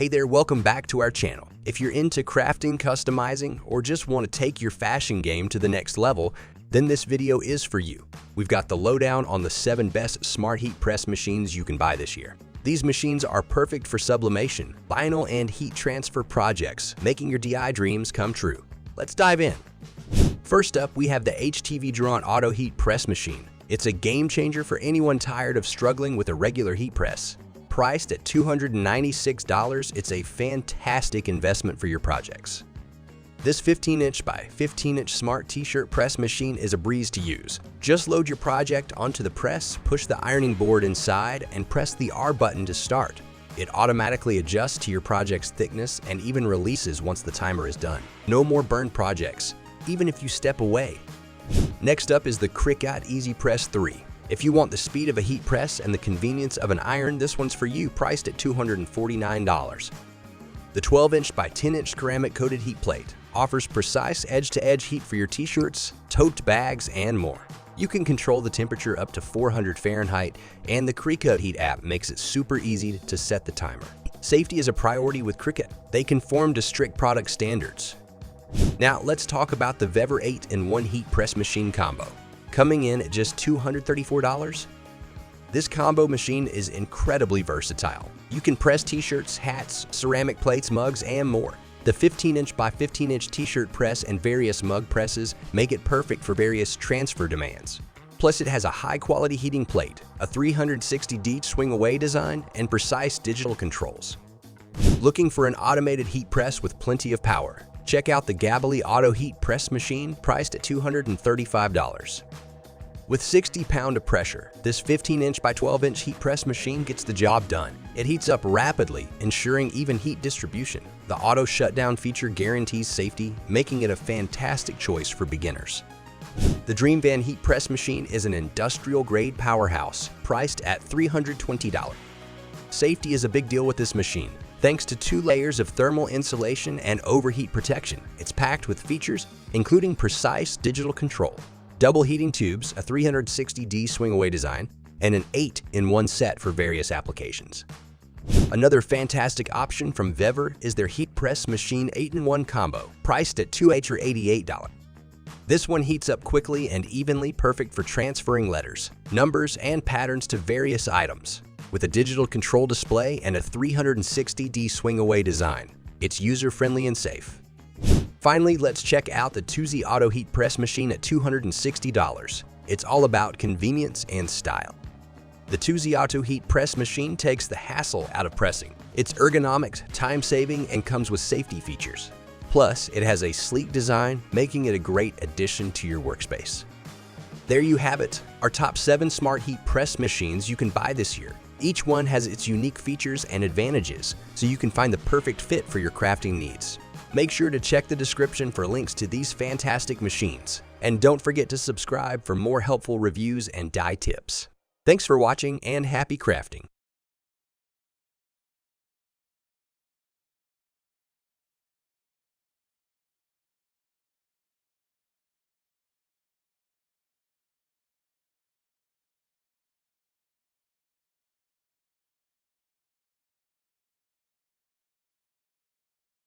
Hey there, welcome back to our channel. If you're into crafting, customizing, or just want to take your fashion game to the next level, then this video is for you. We've got the lowdown on the 7 best smart heat press machines you can buy this year. These machines are perfect for sublimation, vinyl, and heat transfer projects, making your DIY dreams come true. Let's dive in. First up, we have the HTV Durant Auto Heat Press Machine. It's a game changer for anyone tired of struggling with a regular heat press. Priced at $296, it's a fantastic investment for your projects. This 15-inch by 15-inch smart t-shirt press machine is a breeze to use. Just load your project onto the press, push the ironing board inside, and press the R button to start. It automatically adjusts to your project's thickness and even releases once the timer is done. No more burned projects, even if you step away. Next up is the Cricut Easy Press 3. If you want the speed of a heat press and the convenience of an iron, this one's for you, priced at $249. The 12-inch by 10-inch ceramic-coated heat plate offers precise edge-to-edge heat for your t-shirts, tote bags, and more. You can control the temperature up to 400 Fahrenheit, and the Cricut Heat app makes it super easy to set the timer. Safety is a priority with Cricut. They conform to strict product standards. Now, let's talk about the Vever 8-in-1 Heat Press Machine Combo. Coming in at just $234, this combo machine is incredibly versatile. You can press t-shirts, hats, ceramic plates, mugs, and more. The 15-inch by 15-inch t-shirt press and various mug presses make it perfect for various transfer demands. Plus, it has a high-quality heating plate, a 360° swing-away design, and precise digital controls. Looking for an automated heat press with plenty of power? Check out the Gabali Auto Heat Press Machine, priced at $235. With 60 pounds of pressure, this 15-inch by 12-inch heat press machine gets the job done. It heats up rapidly, ensuring even heat distribution. The auto shutdown feature guarantees safety, making it a fantastic choice for beginners. The Dream Van Heat Press Machine is an industrial-grade powerhouse, priced at $320. Safety is a big deal with this machine. Thanks to 2 layers of thermal insulation and overheat protection, it's packed with features including precise digital control, double heating tubes, a 360° swing-away design, and an 8-in-1 set for various applications. Another fantastic option from Vever is their Heat Press Machine 8-in-1 Combo, priced at $288. This one heats up quickly and evenly, perfect for transferring letters, numbers, and patterns to various items. With a digital control display and a 360° swing-away design, it's user-friendly and safe. Finally, let's check out the Tusi Auto Heat Press Machine at $260. It's all about convenience and style. The Tusi Auto Heat Press Machine takes the hassle out of pressing. It's ergonomic, time-saving, and comes with safety features. Plus, it has a sleek design, making it a great addition to your workspace. There you have it, our top 7 smart heat press machines you can buy this year. Each one has its unique features and advantages, so you can find the perfect fit for your crafting needs. Make sure to check the description for links to these fantastic machines. And don't forget to subscribe for more helpful reviews and DIY tips. Thanks for watching and happy crafting!